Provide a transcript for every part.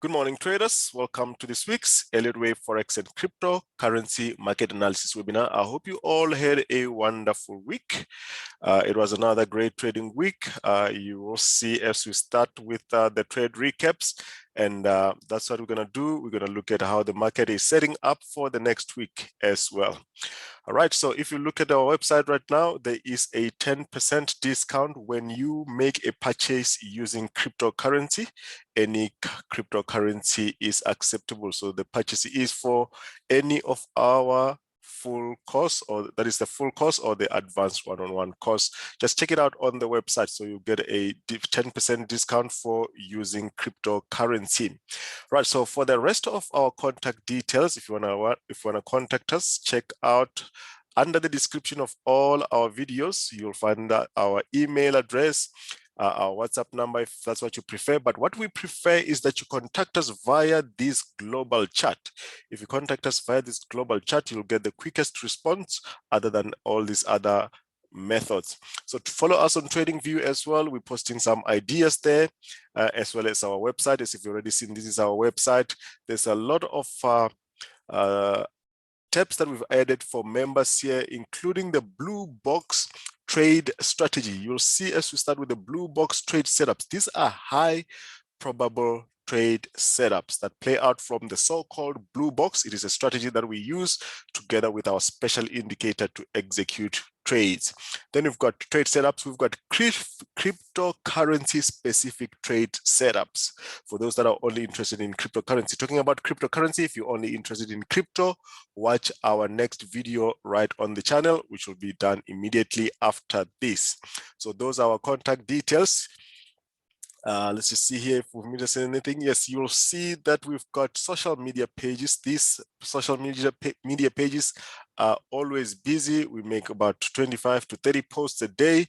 Good morning, traders. Welcome to this week's ELLIOTTWAVE Forex and Cryptocurrency Market Analysis webinar. I hope you all had a wonderful week. It was another great trading week. You will see as we start with the trade recaps, and that's what we're going to do. We're going to look at how the market is setting up for the next week as well. All right, so if you look at our website right now, there is a 10% discount when you make a purchase using cryptocurrency. Any cryptocurrency is acceptable. So the purchase is for any of our full course, or that is the full course or the advanced one-on-one course. Just check it out on the website, so you get a 10% discount for using cryptocurrency. Right, so for the rest of our contact details, if you wanna contact us, check out under the description of all our videos. You'll find our email address, our WhatsApp number, if that's what you prefer. But what we prefer is that you contact us via this global chat. If you contact us via this global chat, you'll get the quickest response other than all these other methods. So to follow us on TradingView as well, we're posting some ideas there, as well as our website. As if you've already seen, this is our website. There's a lot of tabs that we've added for members here, including the blue box trade strategy. You'll see as we start with the blue box trade setups. These are high probable trade setups that play out from the so-called blue box. It is a strategy that we use together with our special indicator to execute trades. Then we've got trade setups. We've got cryptocurrency specific trade setups for those that are only interested in cryptocurrency. Talking about cryptocurrency, if you're only interested in crypto, watch our next video right on the channel, which will be done immediately after this. So those are our contact details. Let's just see here if we've missed anything. Yes, you'll see that we've got social media pages. These social media pages are always busy. We make about 25 to 30 posts a day,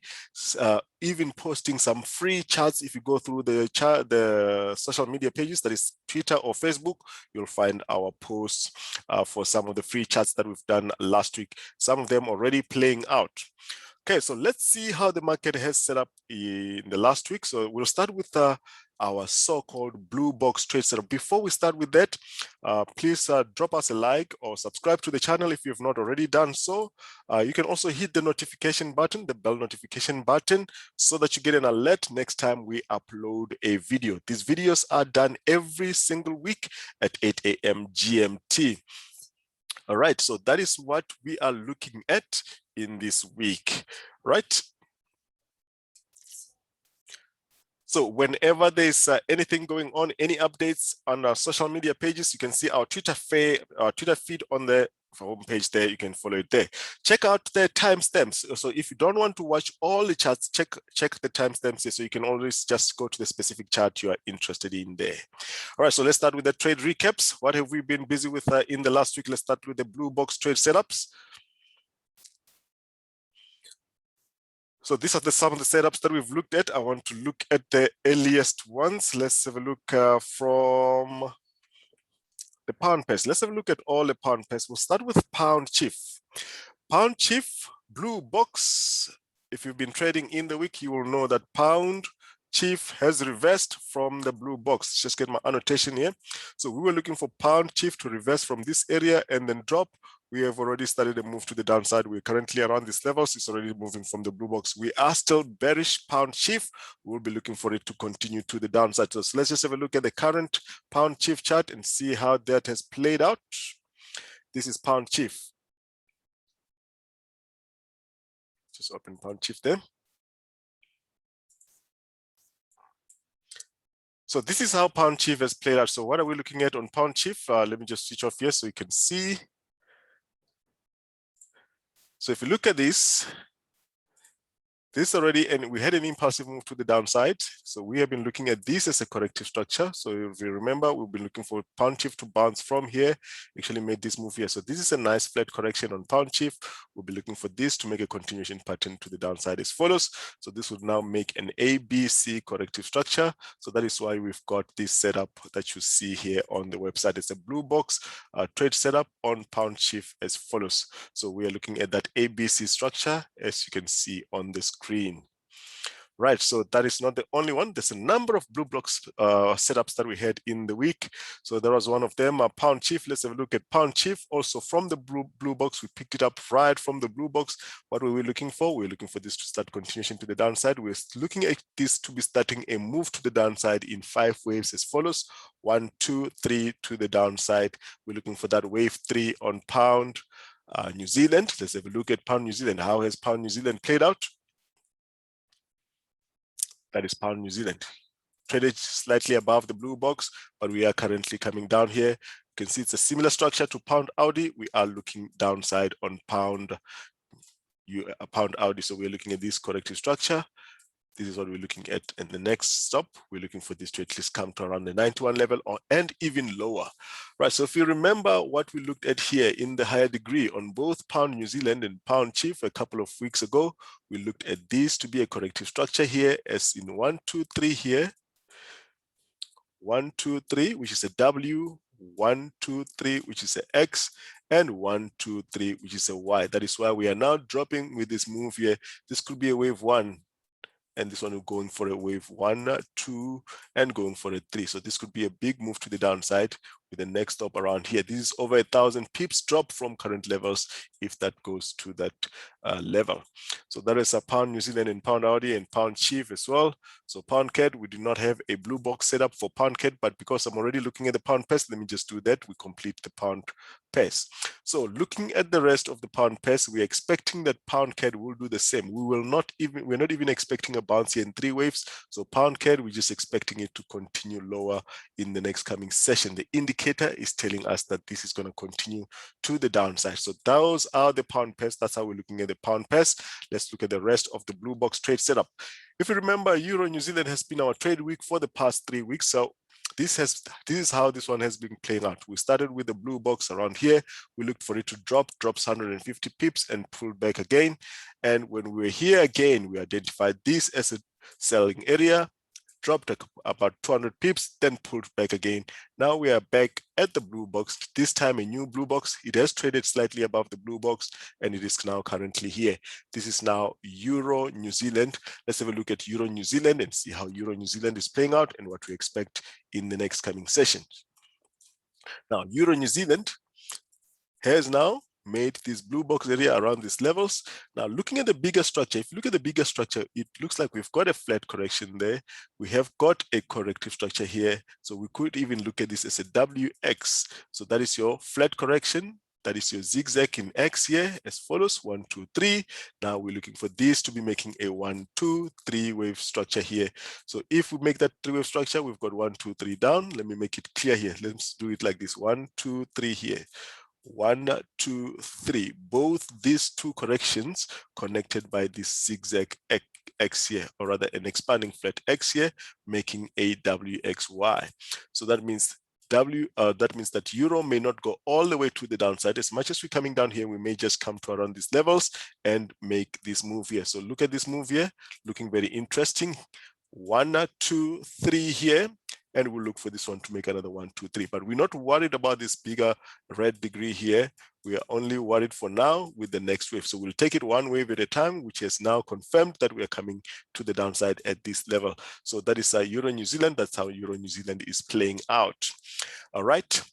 even posting some free charts. If you go through the social media pages, that is Twitter or Facebook, you'll find our posts for some of the free charts that we've done last week. Some of them already playing out. Okay, so let's see how the market has set up in the last week. So we'll start with our so-called blue box trade setup. Before we start with that, please drop us a like or subscribe to the channel if you've not already done so. You can also hit the notification button, the bell notification button, so that you get an alert next time we upload a video. These videos are done every single week at 8 a.m. GMT. All right, so that is what we are looking at in this week, right? So whenever there's anything going on, any updates on our social media pages, you can see our Twitter feed on the homepage there. You can follow it there. Check out the timestamps. So if you don't want to watch all the charts, check the timestamps here, so you can always just go to the specific chart you are interested in there. All right, so let's start with the trade recaps. What have we been busy with in the last week? Let's start with the blue box trade setups. So these are some of the setups that we've looked at. I want to look at the earliest ones. Let's have a look from the pound pairs. Let's have a look at all the pound pairs. We'll start with pound chief. Pound chief, blue box. If you've been trading in the week, you will know that pound chief has reversed from the blue box. Just get my annotation here. So we were looking for pound chief to reverse from this area and then drop. We have already started a move to the downside. We're currently around this level, so it's already moving from the blue box. We are still bearish pound chief. We'll be looking for it to continue to the downside. So let's just have a look at the current pound chief chart and see how that has played out. This is pound chief. Just open pound chief there. So this is how pound chief has played out. So what are we looking at on pound chief? Let me just switch off here so you can see. So if you look at this already, and we had an impulsive move to the downside. So we have been looking at this as a corrective structure. So if you remember, we've been looking for pound chief to bounce from here, actually made this move here. So this is a nice flat correction on pound chief. We'll be looking for this to make a continuation pattern to the downside as follows. So this would now make an ABC corrective structure. So that is why we've got this setup that you see here on the website. It's a blue box trade setup on pound chief as follows. So we are looking at that ABC structure, as you can see on the screen. Right, so that is not the only one. There's a number of blue blocks setups that we had in the week. So there was one of them, pound chief. Let's have a look at pound chief. Also from the blue box, we picked it up right from the blue box. What were we looking for? We're looking for this to start continuation to the downside. We're looking at this to be starting a move to the downside in 5 waves as follows: 1, 2, 3 to the downside. We're looking for that wave 3 on pound New Zealand. Let's have a look at pound New Zealand. How has pound New Zealand played out? That is pound New Zealand. Traded slightly above the blue box, but we are currently coming down here. You can see it's a similar structure to pound Audi. We are looking downside on pound Audi. So we're looking at this corrective structure. This is what we're looking at. And the next stop, we're looking for this to at least come to around the 91 level and even lower. Right, so if you remember what we looked at here in the higher degree on both pound New Zealand and pound chief a couple of weeks ago, we looked at this to be a corrective structure here as in 1, 2, 3 here. 1, 2, 3, which is a W, 1, 2, 3, which is a X, and 1, 2, 3, which is a Y. That is why we are now dropping with this move here. This could be a wave 1. And this one is going for a wave 1, 2, and going for a 3. So this could be a big move to the downside with the next stop around here. This is over 1,000 pips drop from current levels if that goes to that level. So that is a pound New Zealand and pound Audi and pound chief as well. So pound CAD, we do not have a blue box set up for pound CAD, but because I'm already looking at the pound pairs, let me just do that. We complete the pound pairs. So looking at the rest of the pound pairs, we're expecting that pound CAD will do the same. We're not even expecting a bounce here in 3 waves. So pound CAD, we're just expecting it to continue lower in the next coming session. The indicator is telling us that this is going to continue to the downside. So those are the pound pairs. That's how we're looking at the pound pairs. Let's look at the rest of the blue box trade setup. If you remember, Euro New Zealand has been our trade week for the past 3 weeks. So this is how this one has been playing out. We started with the blue box around here. We looked for it to drops 150 pips and pull back again. And when we were here again, we identified this as a selling area, dropped about 200 pips, then pulled back again. Now we are back at the blue box, this time a new blue box. It has traded slightly above the blue box and it is now currently here. This is now Euro New Zealand. Let's have a look at Euro New Zealand and see how Euro New Zealand is playing out and what we expect in the next coming sessions. Now, Euro New Zealand has now made this blue box area around these levels. Now, looking at the bigger structure, if you look at the bigger structure, it looks like we've got a flat correction there. We have got a corrective structure here. So we could even look at this as a WX. So that is your flat correction. That is your zigzag in X here as follows: 1, 2, 3. Now we're looking for this to be making a 1, 2, 3 wave structure here. So if we make that 3 wave structure, we've got 1, 2, 3 down. Let me make it clear here. Let's do it like this: 1, 2, 3 here. 1, 2, 3. Both these 2 corrections connected by this zigzag X here, or rather an expanding flat X here, making a WXY. So that means that Euro may not go all the way to the downside. As much as we're coming down here, we may just come to around these levels and make this move here. So look at this move here, looking very interesting. 1, 2, 3 here. And we'll look for this one to make another 1, 2, 3. But we're not worried about this bigger red degree here. We are only worried for now with the next wave. So we'll take it 1 wave at a time, which has now confirmed that we are coming to the downside at this level. So that is Euro New Zealand. That's how Euro New Zealand is playing out. All right.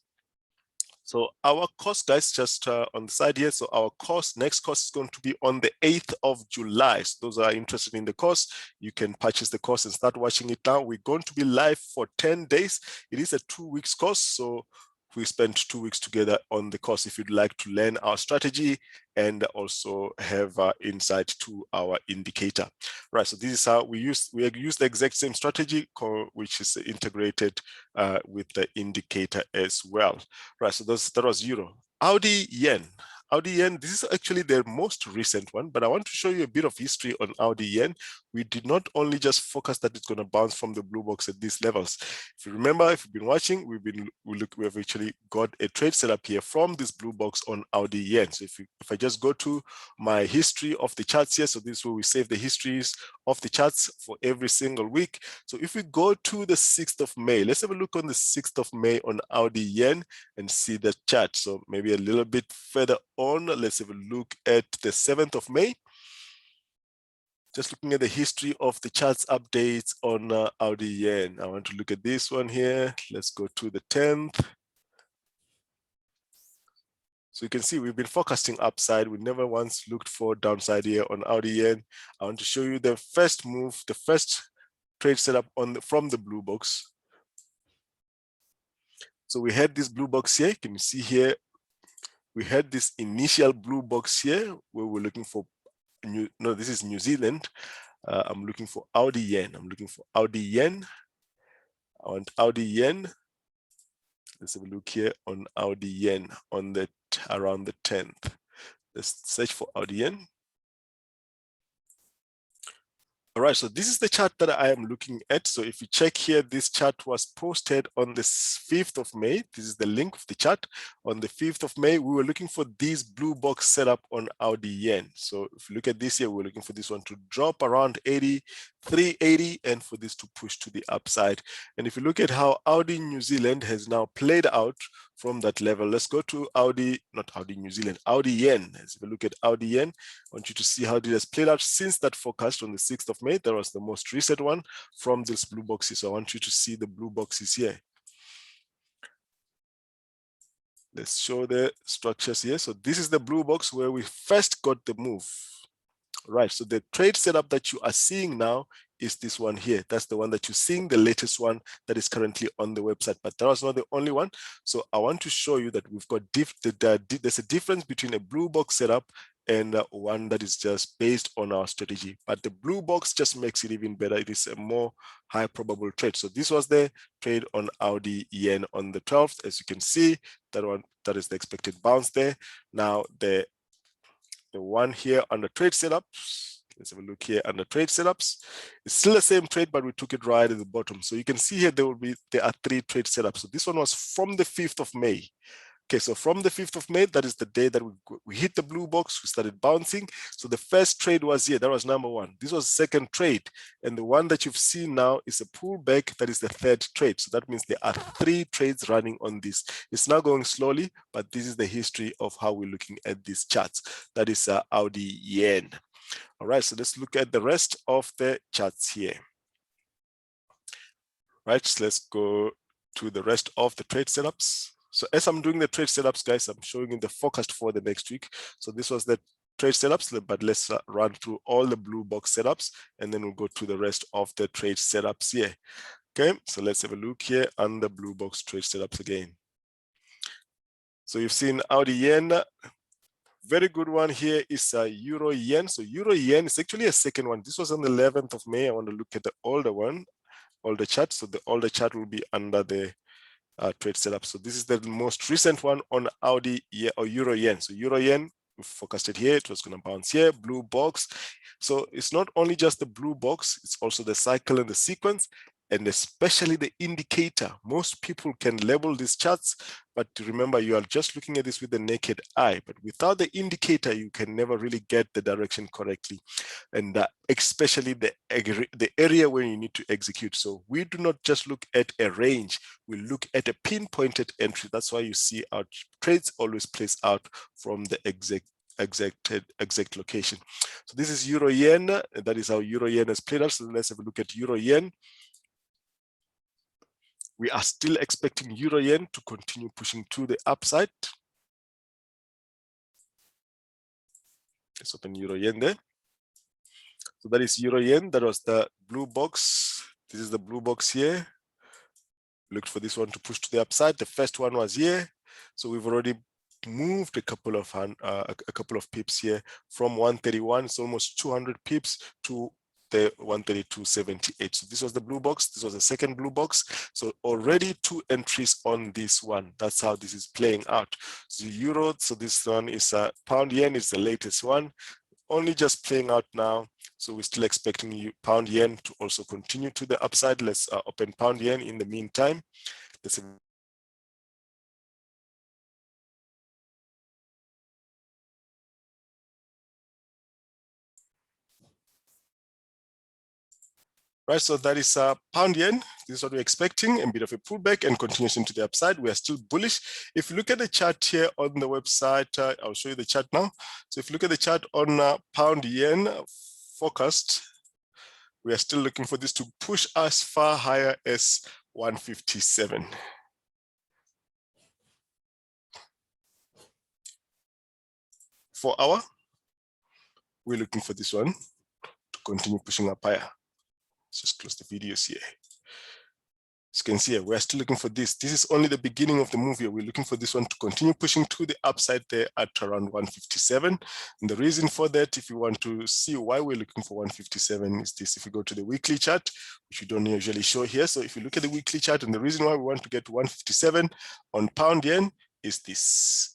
So our course, guys, just on the side here. So our course, next course is going to be on the 8th of July. So those are interested in the course, you can purchase the course and start watching it now. We're going to be live for 10 days. It is a 2 weeks course. So we spent 2 weeks together on the course if you'd like to learn our strategy and also have insight to our indicator. Right, so this is how we use the exact same strategy, which is integrated with the indicator as well. Right, so that was Euro. Audi Yen. Audi Yen, this is actually the most recent one, but I want to show you a bit of history on Audi Yen. We did not only just focus that it's going to bounce from the blue box at these levels. If you remember, if you've been watching, we have actually got a trade setup here from this blue box on Audi Yen. So if I just go to my history of the charts here, so this is where we save the histories of the charts for every single week. So if we go to the 6th of May, let's have a look on the 6th of May on Audi Yen and see the chart. So maybe a little bit further on, let's have a look at the 7th of May. Just looking at the history of the charts updates on AUD yen. I want to look at this one here. Let's go to the 10th. So you can see we've been forecasting upside. We never once looked for downside here on AUD yen. I want to show you the first move, the first trade setup from the blue box. So we had this blue box here. Can you see here? We had this initial blue box here where we're looking for this is New Zealand. I'm looking for AUD yen. I'm looking for AUD yen. I want AUD yen. Let's have a look here on AUD yen on the around the 10th. Let's search for AUD yen. All right, so this is the chart that I am looking at. So if you check here, this chart was posted on the 5th of May. This is the link of the chart. On the 5th of May, we were looking for this blue box setup on AUD yen. So if you look at this here, we're looking for this one to drop around 83.80 and for this to push to the upside. And if you look at how AUD New Zealand has now played out from that level, let's go to not AUD New Zealand, AUD yen. As if you look at AUD yen, I want you to see how it has played out since that forecast on the 6th of May. That was the most recent one from this blue boxes. So I want you to see the blue boxes here. Let's show the structures here. So this is the blue box where we first got the move. Right, so the trade setup that you are seeing now is this one here. That's the one that you're seeing, the latest one that is currently on the website, but that was not the only one. So I want to show you that we've got there's a difference between a blue box setup and one that is just based on our strategy. But the blue box just makes it even better. It is a more high probable trade. So this was the trade on AUD yen on the 12th. As you can see, that is the expected bounce there. Now the one here on the trade setups, let's have a look here under trade setups. It's still the same trade, but we took it right at the bottom. So you can see here there are 3 trade setups. So this one was from the 5th of May. Okay, so from the 5th of May, that is the day that we hit the blue box, we started bouncing. So the first trade was here, that was number 1. This was the second trade. And the one that you've seen now is a pullback, that is the third trade. So that means there are 3 trades running on this. It's now going slowly, but this is the history of how we're looking at these charts. That is AUD yen. All right, so let's look at the rest of the charts here. Right, so let's go to the rest of the trade setups. So as I'm doing the trade setups, guys, I'm showing you the forecast for the next week. So this was the trade setups, but let's run through all the blue box setups, and then we'll go to the rest of the trade setups here. Okay, so let's have a look here on the blue box trade setups again. So you've seen AUD yen. Very good one here is Euro yen. So Euro yen is actually a second one. This was on the 11th of May. I want to look at the older one, older chart. So the older chart will be under the trade setup. So this is the most recent one on AUD or Euro yen. So Euro yen, we focused it here. It was going to bounce here, blue box. So it's not only just the blue box, it's also the cycle and the sequence, and especially the indicator. Most people can label these charts, but remember, you are just looking at this with the naked eye. But without the indicator, you can never really get the direction correctly, and especially the area where you need to execute. So we do not just look at a range, we look at a pinpointed entry. That's why you see our trades always place out from the exact location. So this is Euro yen. That is how Euro yen has played out. So let's have a look at Euro yen. We are still expecting Euro yen to continue pushing to the upside. Let's open Euro yen there. So that is Euro yen. That was the blue box. This is the blue box here. Looked for this one to push to the upside. The first one was here. So we've already moved a couple of pips here from 131. It's almost 200 pips to the 132.78. So this was the blue box. This was the second blue box. So already 2 entries on this one. That's how this is playing out. So euro. So this one is pound yen is the latest one. Only just playing out now. So we're still expecting pound yen to also continue to the upside. Let's open pound yen in the meantime. Let's right, so that is pound yen. This is what we're expecting, a bit of a pullback and continues into the upside. We are still bullish. If you look at the chart here on the website, I'll show you the chart now. So if you look at the chart on pound yen forecast, we are still looking for this to push us far higher as 157. For hour, we're looking for this one to continue pushing up higher. Let's just close the videos here. As you can see here, we're still looking for this. This is only the beginning of the move here. We're looking for this one to continue pushing to the upside there at around 157. And the reason for that, if you want to see why we're looking for 157, is this. If you go to the weekly chart, which we don't usually show here. So if you look at the weekly chart, and the reason why we want to get to 157 on pound yen is this.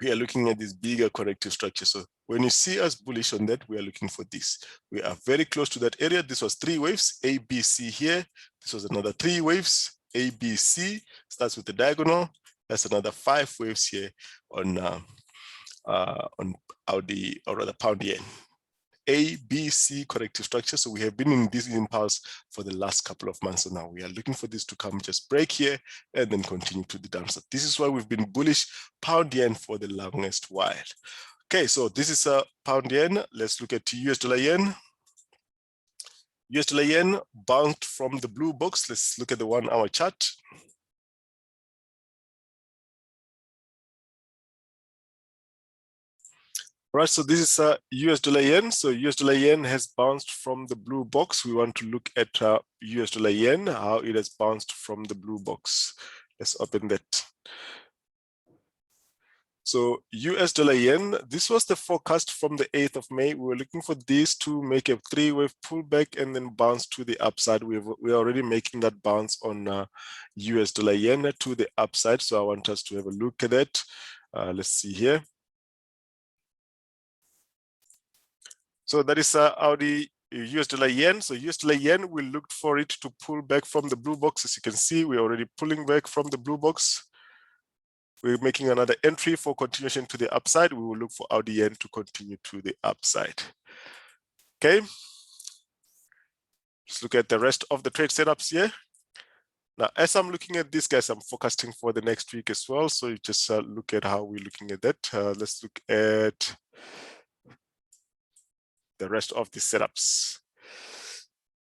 We are looking at this bigger corrective structure. So when you see us bullish on that, we are looking for this. We are very close to that area. This was 3 waves, A, B, C here. This was another 3 waves, A, B, C, starts with the diagonal. That's another 5 waves here on Audi, or rather pound yen. A, B, C corrective structure. So we have been in this impulse for the last couple of months. So now we are looking for this to come, just break here and then continue to the downside. This is why we've been bullish pound yen for the longest while. Okay, so this is a pound yen. Let's look at US dollar yen. US dollar yen bounced from the blue box. Let's look at the 1 hour chart. Right, so this is US dollar yen. So US dollar yen has bounced from the blue box. We want to look at US dollar yen, how it has bounced from the blue box. Let's open that. So US dollar yen, this was the forecast from the 8th of May. We were looking for this to make a 3-wave pullback and then bounce to the upside. We're already making that bounce on US dollar yen to the upside. So I want us to have a look at that. Let's see here. So that is Audi US dollar yen. So US dollar yen, we looked for it to pull back from the blue box. As you can see, we're already pulling back from the blue box. We're making another entry for continuation to the upside. We will look for Audi yen to continue to the upside. Okay. Let's look at the rest of the trade setups here. Now, as I'm looking at this, guys, I'm forecasting for the next week as well. So you just look at how we're looking at that. Let's look at the rest of the setups.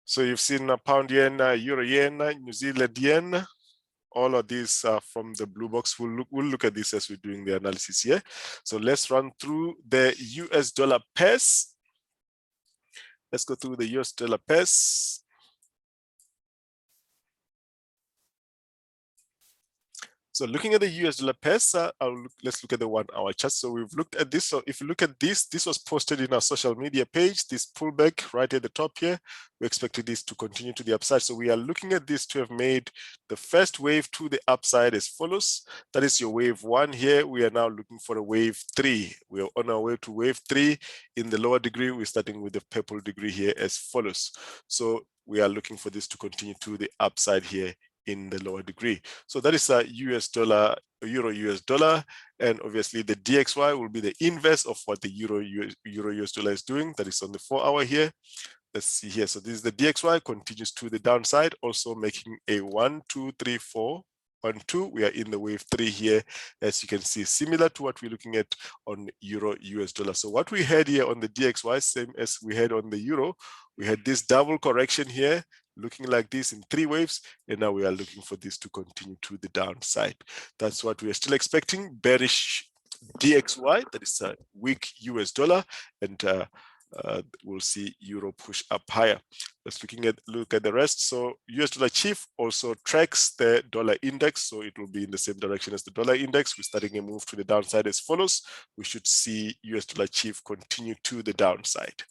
So you've seen pound yen, euro yen, New Zealand yen. All of these from the blue box. We'll look at this as we're doing the analysis here. So let's run through the US dollar pairs. Let's go through the US dollar pairs. So looking at the US dollar pairs, let's look at the 1 hour chart. So we've looked at this. So if you look at this, this was posted in our social media page, this pullback right at the top here. We expected this to continue to the upside. So we are looking at this to have made the first wave to the upside as follows. That is your wave 1 here. We are now looking for a wave 3. We are on our way to wave 3. In the lower degree, we're starting with the purple degree here as follows. So we are looking for this to continue to the upside here in the lower degree. So that is a US dollar, euro US dollar, and obviously the DXY will be the inverse of what the euro US dollar is doing. That is on the 4 hour here. Let's see here. So this is the DXY, continues to the downside, also making a 1, 2, 3, 4, 1, 2. We are in the wave 3 here, as you can see, similar to what we're looking at on euro US dollar. So what we had here on the DXY, same as we had on the euro, we had this double correction here, looking like this in 3 waves, and now we are looking for this to continue to the downside. That's what we are still expecting. Bearish DXY, that is a weak US dollar, and we'll see euro push up higher. Let's look at the rest. So US dollar chief also tracks the dollar index, so it will be in the same direction as the dollar index. We're starting a move to the downside as follows. We should see US dollar chief continue to the downside.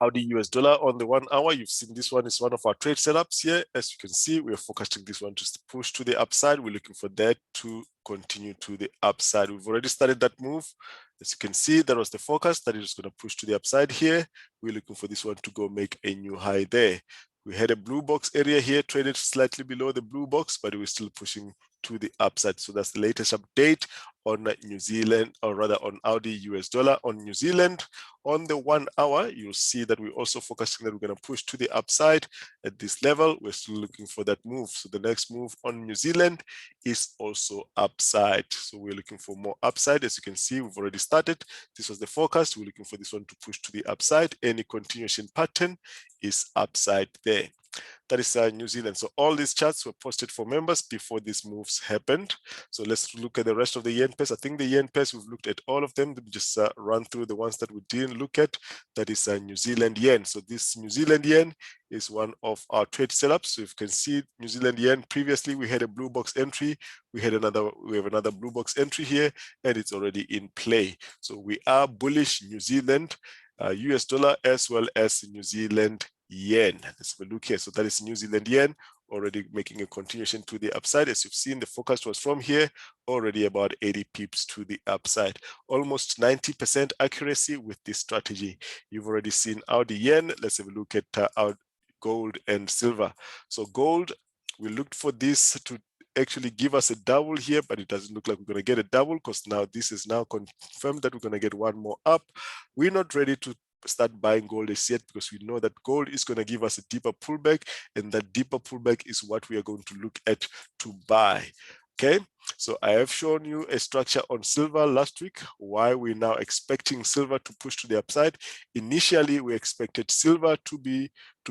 Audi US dollar on the 1 hour, you've seen this one is one of our trade setups here. As you can see, we are forecasting this one to push to the upside. We're looking for that to continue to the upside. We've already started that move. As you can see, that was the forecast that it is going to push to the upside here. We're looking for this one to go make a new high there. We had a blue box area here, traded slightly below the blue box, but we're still pushing to the upside. So that's the latest update on New Zealand, or rather on Audi US dollar. On New Zealand, on the 1 hour, you'll see that we're also focusing that we're going to push to the upside at this level. We're still looking for that move. So the next move on New Zealand is also upside. So we're looking for more upside. As you can see, we've already started. This was the forecast. We're looking for this one to push to the upside. Any continuation pattern is upside there. That is New Zealand. So all these charts were posted for members before these moves happened. So let's look at the rest of the yen pairs. I think the yen pairs, we've looked at all of them. Let me just run through the ones that we didn't look at. That is New Zealand yen. So this New Zealand yen is one of our trade setups. So if you can see New Zealand yen, previously we had a blue box entry. We have another blue box entry here, and it's already in play. So we are bullish New Zealand US dollar as well as New Zealand yen. Let's have a look here. So that is New Zealand yen already making a continuation to the upside. As you've seen, the forecast was from here, already about 80 pips to the upside. Almost 90% accuracy with this strategy. You've already seen Audi yen. Let's have a look at gold and silver. So gold, we looked for this to actually give us a double here, but it doesn't look like we're going to get a double, because now this is now confirmed that we're going to get one more up. We're not ready to start buying gold as yet, because we know that gold is going to give us a deeper pullback, and that deeper pullback is what we are going to look at to buy. Okay, so I have shown you a structure on silver last week, why we're now expecting silver to push to the upside. Initially, we expected silver to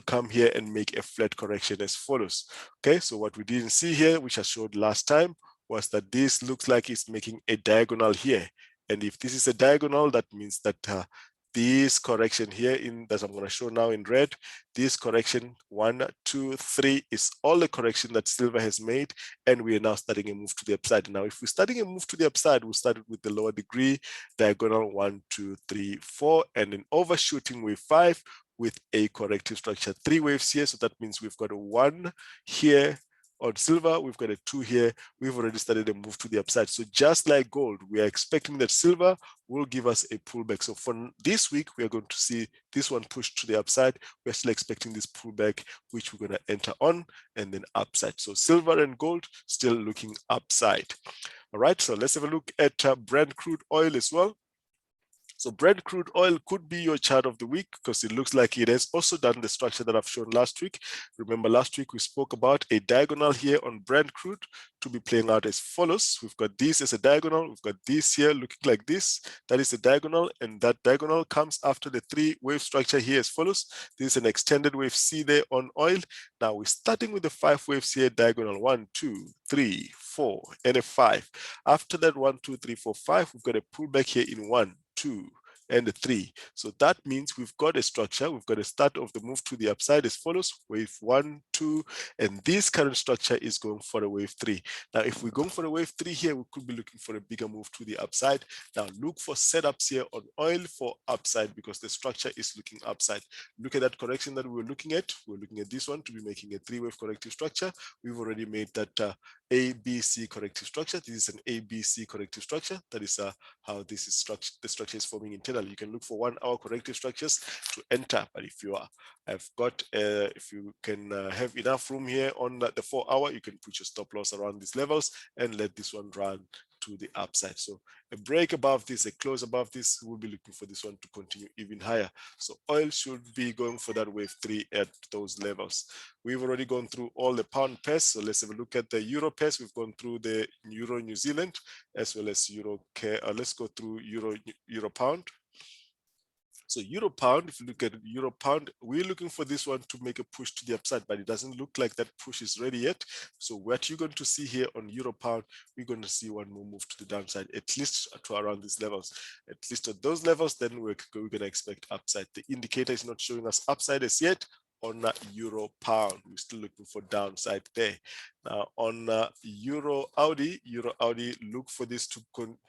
come here and make a flat correction as follows. Okay, so what we didn't see here, which I showed last time, was that this looks like it's making a diagonal here. And if this is a diagonal, that means that this correction here that I'm going to show now in red, this correction 1, 2, 3 is all the correction that silver has made, and we are now starting a move to the upside. Now, if we're starting a move to the upside, we started with the lower degree diagonal 1, 2, 3, 4, and then overshooting wave 5 with a corrective structure. 3 waves here, so that means we've got a 1 here. On silver, we've got a 2 here. We've already started a move to the upside. So just like gold, we are expecting that silver will give us a pullback. So for this week, we are going to see this one push to the upside. We're still expecting this pullback, which we're going to enter on, and then upside. So silver and gold still looking upside. All right, so let's have a look at Brent crude oil as well. So Brent crude oil could be your chart of the week, because it looks like it has also done the structure that I've shown last week. Remember last week we spoke about a diagonal here on Brent crude to be playing out as follows. We've got this as a diagonal. We've got this here looking like this. That is a diagonal, and that diagonal comes after the 3 wave structure here as follows. This is an extended wave C there on oil. Now we're starting with the 5 waves here, diagonal 1, 2, 3, 4, and a 5. After that 1, 2, 3, 4, 5, we've got a pullback here in 1, 2, and a 3. So that means we've got a structure. We've got a start of the move to the upside as follows: wave 1, 2, and this current structure is going for a wave 3. Now, if we're going for a wave 3 here, we could be looking for a bigger move to the upside. Now, look for setups here on oil for upside, because the structure is looking upside. Look at that correction that we were looking at. We're looking at this one to be making a 3-wave corrective structure. We've already made that ABC corrective structure. This is an ABC corrective structure. That is how this is structured. The structure is forming internally. You can look for 1 hour corrective structures to enter, but if you if you can have enough room here on the 4 hour, you can put your stop loss around these levels and let this one run to the upside. So a break above this, a close above this, we'll be looking for this one to continue even higher. So oil should be going for that wave 3 at those levels. We've already gone through all the pound pairs, so let's have a look at the euro pairs. We've gone through the euro New Zealand as well as euro. Let's go through euro pound. So euro pound, if you look at euro pound, we're looking for this one to make a push to the upside, but it doesn't look like that push is ready yet. So what you're going to see here on euro pound, we're going to see one more move to the downside, at least to around these levels. At least at those levels, then we're going to expect upside. The indicator is not showing us upside as yet. On euro pound, we're still looking for downside there. Now on euro Audi, look for this to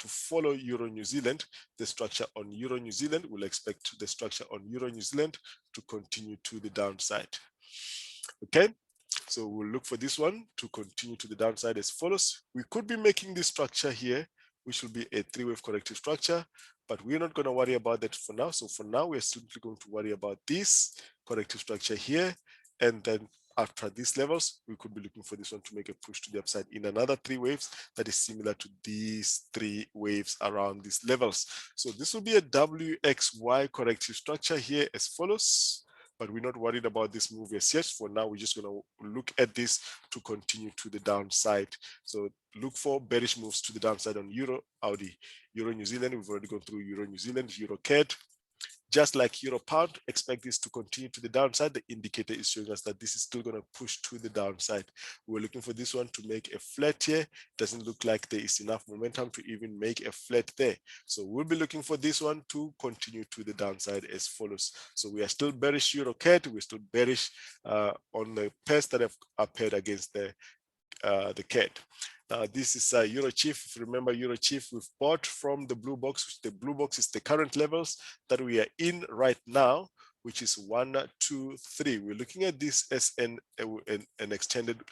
follow euro New Zealand. The structure on euro New Zealand, we'll expect the structure on euro New Zealand to continue to the downside. Okay, so we'll look for this one to continue to the downside as follows. We could be making this structure here, which will be a 3-wave corrective structure, but we're not going to worry about that for now. So for now, we're simply going to worry about this corrective structure here, and then after these levels, we could be looking for this one to make a push to the upside in another 3 waves that is similar to these 3 waves around these levels. So this will be a WXY corrective structure here as follows, but we're not worried about this move as yet. For now, we're just going to look at this to continue to the downside. So look for bearish moves to the downside on Euro, AUD, Euro New Zealand. We've already gone through Euro New Zealand, EURCAD. Just like Euro Pound, expect this to continue to the downside. The indicator is showing us that this is still going to push to the downside. We're looking for this one to make a flat here. Doesn't look like there is enough momentum to even make a flat there. So we'll be looking for this one to continue to the downside as follows. So we are still bearish EURCAD. We're still bearish on the pairs that have paired against the CAD. Now this is EURJPY. If you remember EURJPY, we've bought from the blue box, which the blue box is the current levels that we are in right now, which is 1, 2, 3. We're looking at this as an extended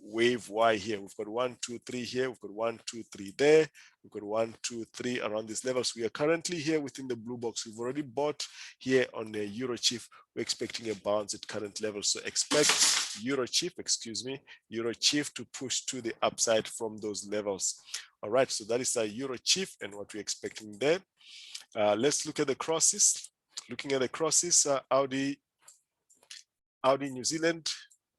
wave Y here. We've got 1, 2, 3 here. We've got 1, 2, 3 there. We've got 1, 2, 3 around these levels. We are currently here within the blue box. We've already bought here on the EURJPY. We're expecting a bounce at current levels. So expect EURJPY to push to the upside from those levels. All right, so that is EURJPY and what we're expecting there. Let's look at the crosses. Looking at the crosses, Audi New Zealand,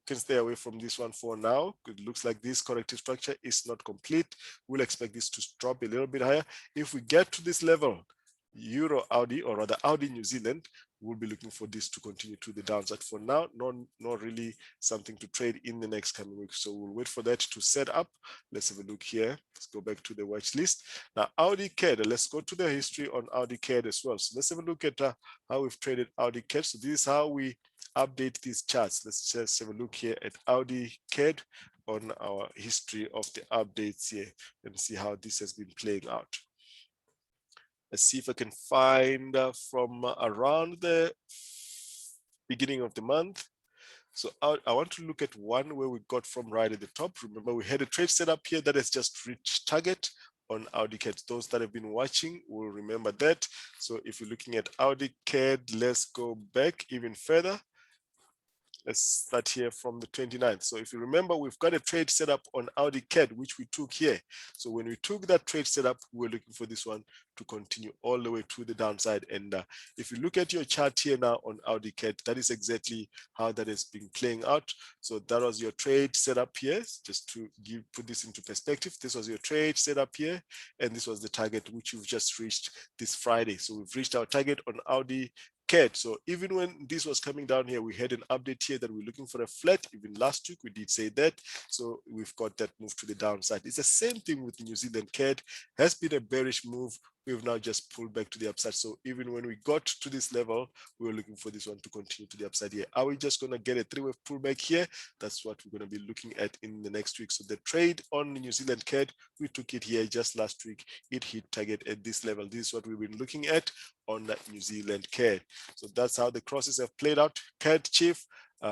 can stay away from this one for now. It looks like this corrective structure is not complete. We'll expect this to drop a little bit higher. If we get to this level, Euro Audi, or rather Audi New Zealand, we'll be looking for this to continue to the downside. For now, not really something to trade in the next coming weeks. So we'll wait for that to set up. Let's have a look here. Let's go back to the watch list. Now, AUDCAD, let's go to the history on AUDCAD as well. So let's have a look at how we've traded AUDCAD. So this is how we update these charts. Let's just have a look here at AUDCAD on our history of the updates here and see how this has been playing out. Let's see if I can find from around the beginning of the month. So I want to look at one where we got from right at the top. Remember, we had a trade setup here that has just reached target on AUDCAD. Those that have been watching will remember that. So if you're looking at AUDCAD, let's go back even further. Let's start here from the 29th. So if you remember, we've got a trade set up on AUDCAD, which we took here. So when we took that trade setup, we were looking for this one to continue all the way to the downside. And if you look at your chart here now on AUDCAD, that is exactly how that has been playing out. So that was your trade setup here. Just to put this into perspective, this was your trade setup here, and this was the target which you've just reached this Friday. So we've reached our target on AUDCAD. So even when this was coming down here, we had an update here that we're looking for a flat. Even last week we did say that. So we've got that move to the downside. It's the same thing with the New Zealand CAD. Has been a bearish move. We've now just pulled back to the upside. So even when we got to this level, we were looking for this one to continue to the upside here. Are we just going to get a 3-wave pullback here? That's what we're going to be looking at in the next week. So the trade on the New Zealand CAD, we took it here just last week. It hit target at this level. This is what we've been looking at on that New Zealand CAD. So that's how the crosses have played out. CADCHF,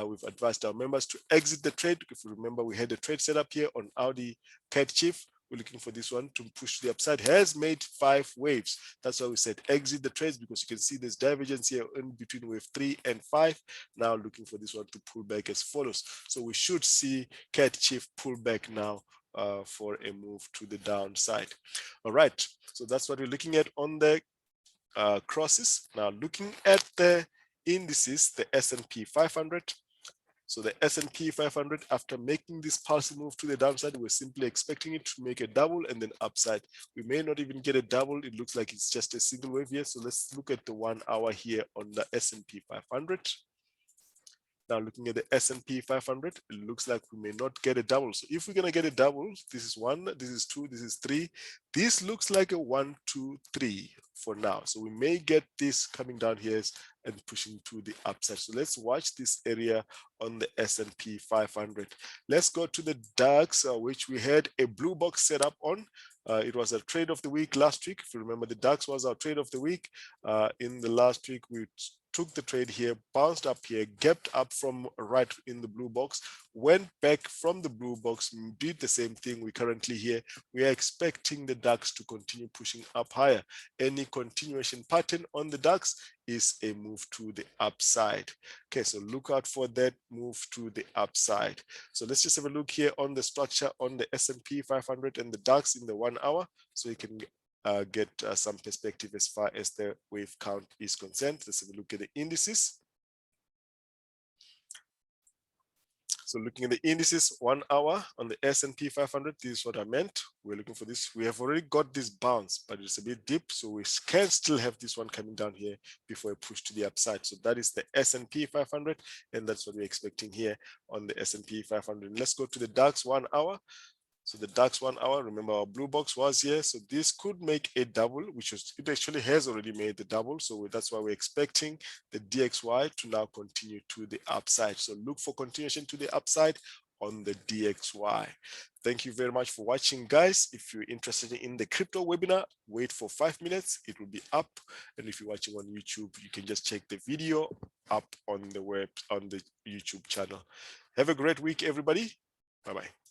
we've advised our members to exit the trade. If you remember, we had a trade set up here on Audi CADCHF. We're looking for this one to push to the upside. Has made 5 waves. That's why we said exit the trades, because you can see there's divergence here in between wave 3 and 5. Now looking for this one to pull back as follows. So we should see CADCHF pull back now for a move to the downside. All right, so that's what we're looking at on the crosses. Now looking at the indices, the S&P 500. So the S&P 500, after making this pulse move to the downside, we're simply expecting it to make a double and then upside. We may not even get a double. It looks like it's just a single wave here. So let's look at the 1 hour here on the S&P 500. Now looking at the S&P 500, it looks like we may not get a double. So if we're going to get a double, this is 1, this is 2, this is 3. This looks like a 1, 2, 3 for now. So we may get this coming down here and pushing to the upside. So let's watch this area on the S&P 500. Let's go to the DAX, which we had a blue box set up on. It was a trade of the week last week. If you remember, the DAX was our trade of the week. In the last week, we took the trade here, bounced up here, gapped up from right in the blue box, went back from the blue box, did the same thing. We currently here, we are expecting the DAX to continue pushing up higher. Any continuation pattern on the DAX is a move to the upside. Okay, so look out for that move to the upside. So let's just have a look here on the structure on the S&P 500 and the DAX in the 1 hour, so you can get some perspective as far as the wave count is concerned. Let's have a look at the indices. So looking at the indices 1 hour on the S&P 500, this is what I meant. We're looking for this. We have already got this bounce, but it's a bit deep, so we can still have this one coming down here before we push to the upside. So that is the S&P 500, and that's what we're expecting here on the S&P 500. Let's go to the DAX 1 hour. So the DAX 1 hour, remember our blue box was here. So this could make a double, which is, it actually has already made the double. So that's why we're expecting the DXY to now continue to the upside. So look for continuation to the upside on the DXY. Thank you very much for watching, guys. If you're interested in the crypto webinar, wait for 5 minutes. It will be up. And if you're watching on YouTube, you can just check the video up on the web, on the YouTube channel. Have a great week, everybody. Bye-bye.